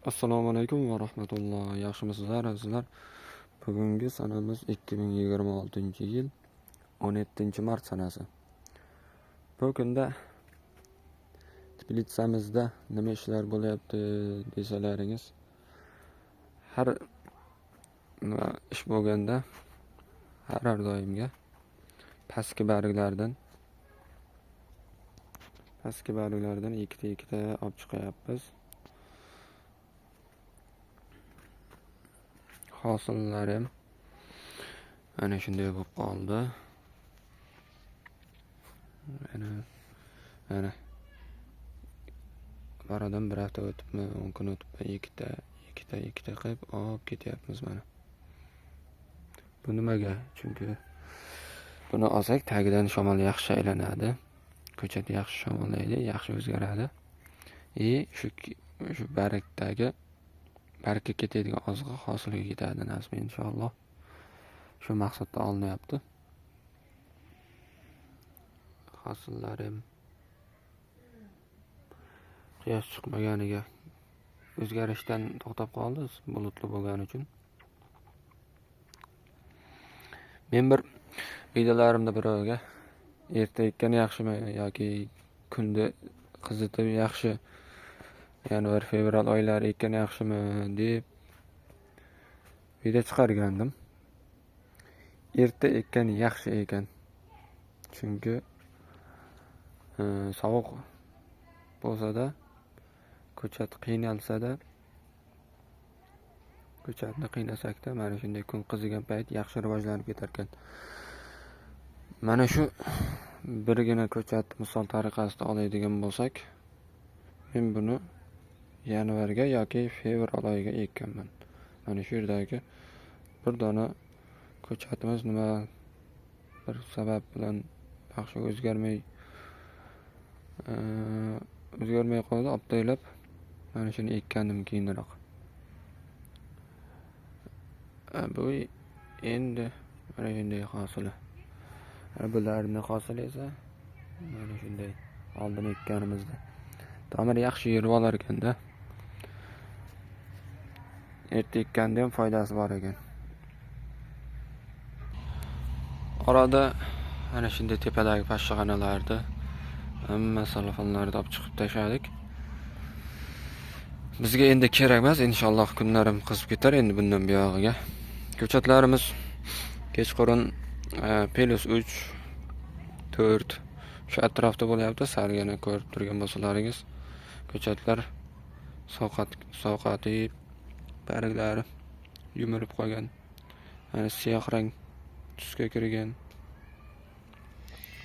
Assalomu alaykum va rahmatulloh. Yaxshimisizlar azizlar? Bugungi sanamiz 2026-yil 17-mart sanasi. Bu kunda Tbilisimizda nima ishlar bo'lyapti desalaringiz, har nima ish bo'lganda har doimga pastki barglardan ikkita olib chiqyapmiz. Hosillarim ana shunday bo'lib qoldi. Mana oradan bir hafta o'tibmi, 10 kun o'tibmi, ikkita qilib olib ketyapmiz mana. Bu nimaga? Chunki buni olsak tagidan shamol yaxshi aylanadi. Ko'chat yaxshi shamollaydi, yaxshi o'zgaradi. Shu bargga ketadigan oziq hosilga ketadi nasib inshaalloh. Shu maqsadda olinyapti. Hosillarim quyosh chiqmaganiga o'zgarishdan to'xtab qoldi, bulutli bo'lgani uchun. Men bir videolarimda birovga erta ekkan yaxshimi yoki kunda qizitib yaxshi yanvar fevral oylari ekkan yaxshimi deb video chiqargandim. Erta ekkan yaxshi ekan. Chunki sovuq bo'lsa-da, ko'chat qiynalsa-da, ko'chatni qiynasak-da, mana shunday kun qizigan payt yaxshi rivojlanib ketar ekan. Mana shu birgina ko'chat misol tariqasida oladigan bo'lsak, men buni yanvarga yoki fevral oyiga ekkanman. Mana shu yerdagi bir dona ko'chatimiz nima bir sabab bilan yaxshi o'zgarmay qoldi, optaylab mana shuni ekkandim keyinroq. Bu endi mana shunday hosili. Bularni hosili esa mana shunday oldin ekkanimizda. Tomir yaxshi yerib olar ekanda. Erta ekkanda ham foydasi bor ekan. Orada ana shunday tepadagi pashshag'analarni hamma salafonlarni olib chiqib tashladik. Bizga endi kerak emas, inshaalloh kunlarim qizib ketar endi bundan buyog'iga. Ko'chatlarimiz kechqurun +3, 4 shu atrofda bo'lyapti. Salgina ko'rib turgan bo'lsalaringiz, ko'chatlar sovqatib, barglari yumirib qolgan. Mana siyoh rang tusga kirgan.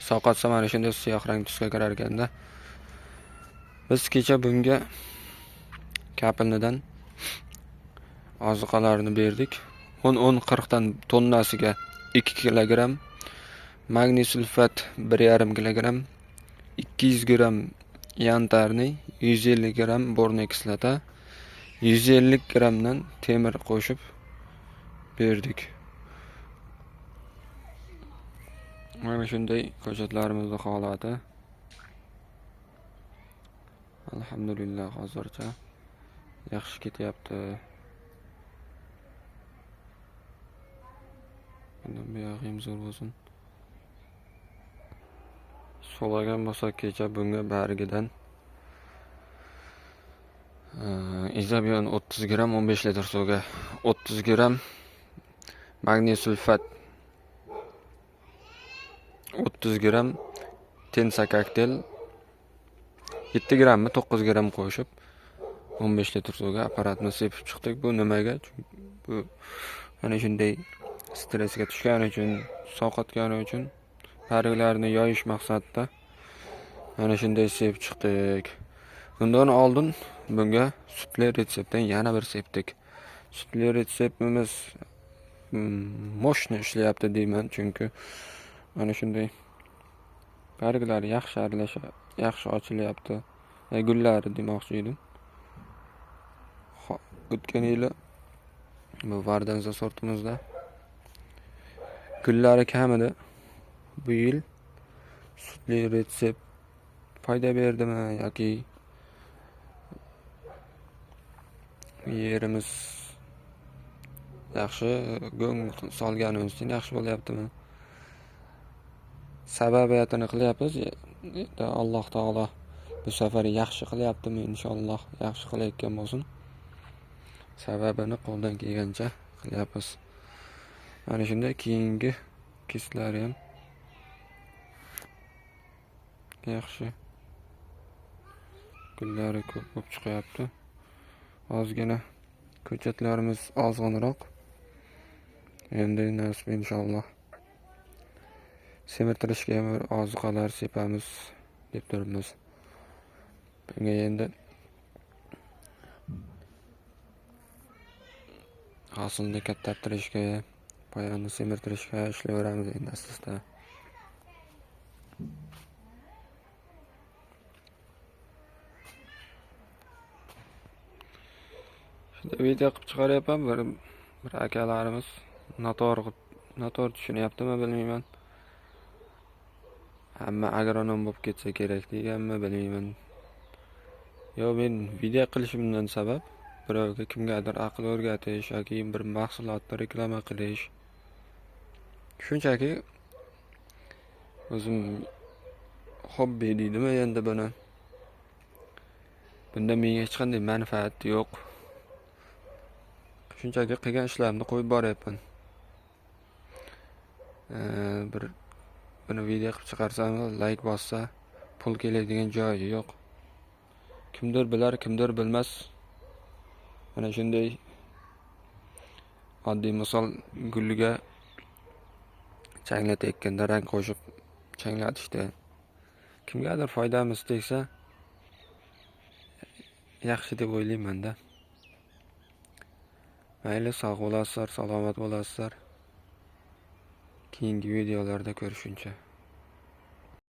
Sovqatsa mana shunday siyoh rang tusga kirar ekanda. Biz kecha bunga kapilnidan oziqalarni berdik. 10-40 dan tonnasiga 2 kilogram magniy sulfat 1,5 kilogram, 200 gram yantarni, 150 gram borniy kislota, 150 gramdan temir qo'shib berdik. Mana shunday ko'chatlarimizning holati. Alhamdulillah hozircha yaxshi ketyapti. Bundan buyog'im zo'r bo'lsin. So'lagan bo'lsa kecha bunga bargidan izobion 30 gram 15 litr suvga 30 gram magniy sulfat 30 gram tensa koktel 7 grammi 9 gram qo'shib 15 litr suvga apparatni sepib chiqdik. Bu nimaga? Bu mana shunday stressga tushgani uchun, sovqatgani uchun barglarni yoyish maqsadida mana shunday sepib chiqdik. Bundan oldin bunga sutli retseptdan yana bir sepdik. Sutli retseptimiz moshni ishlayapti deyman, chunki mana shunday barglar yaxshi aralashib, yaxshi ochilyapti. Gullari demoqchi edim. O'tgan yili bu vardanza sortimizda gullari kam edi. Bu yil sutli retsept foyda berdimi yoki yerimiz yaxshi, go'ng solganimiz uchun yaxshi bo'lyaptimi? Sababiyatini qilyapmiz. Endi Alloh taolo bu safar yaxshi qilyaptimi? Inshaalloh yaxshi qilayotgan bo'lsin. Sababini qo'ldan kelgancha qilyapmiz. Mana shunday keyingi kestlari ham yaxshi. Gullari ko'p bo'lib chiqyapti. Ozgina ko'chatlarimiz ozg'inroq. Endi nasib inshaalloh semirtirishga ham ozuqalar sepamiz deb turibmiz. Bunga endi hosilni kattartirishga, poyani semirtirishga ishlayveramiz endi asta-asta. Shunda video qilib chiqaryapman, bir akalarimiz noto'g'ri tushunyaptimi bilmayman. Hamma agronom bo'lib ketsa kerak deganmi bilmayman. Yo, men video qilishimdan sabab birovga, kimgadir aql o'rgatish yoki bir mahsulotni reklama qilish. Shunchaki o'zim hobbi deydimi endi buni. Bunda menga hech qanday manfaat yo'q. Shunchaki qilgan ishlarimni qo'yib boryapman. Buni video qilib chiqarsam, like bossa, pul keladigan joyi yo'q. Kimdir bilar, kimdir bilmas. Mana shunday oddiy misol, gulga changlatayotganda rang qo'shib changlatishda kimgadir foydamiz tegsa yaxshi deb o'ylayman-da. Mayli, sog' bo'lasizlar, salomat bo'lasizlar. Keyingi videolarda ko'rishguncha.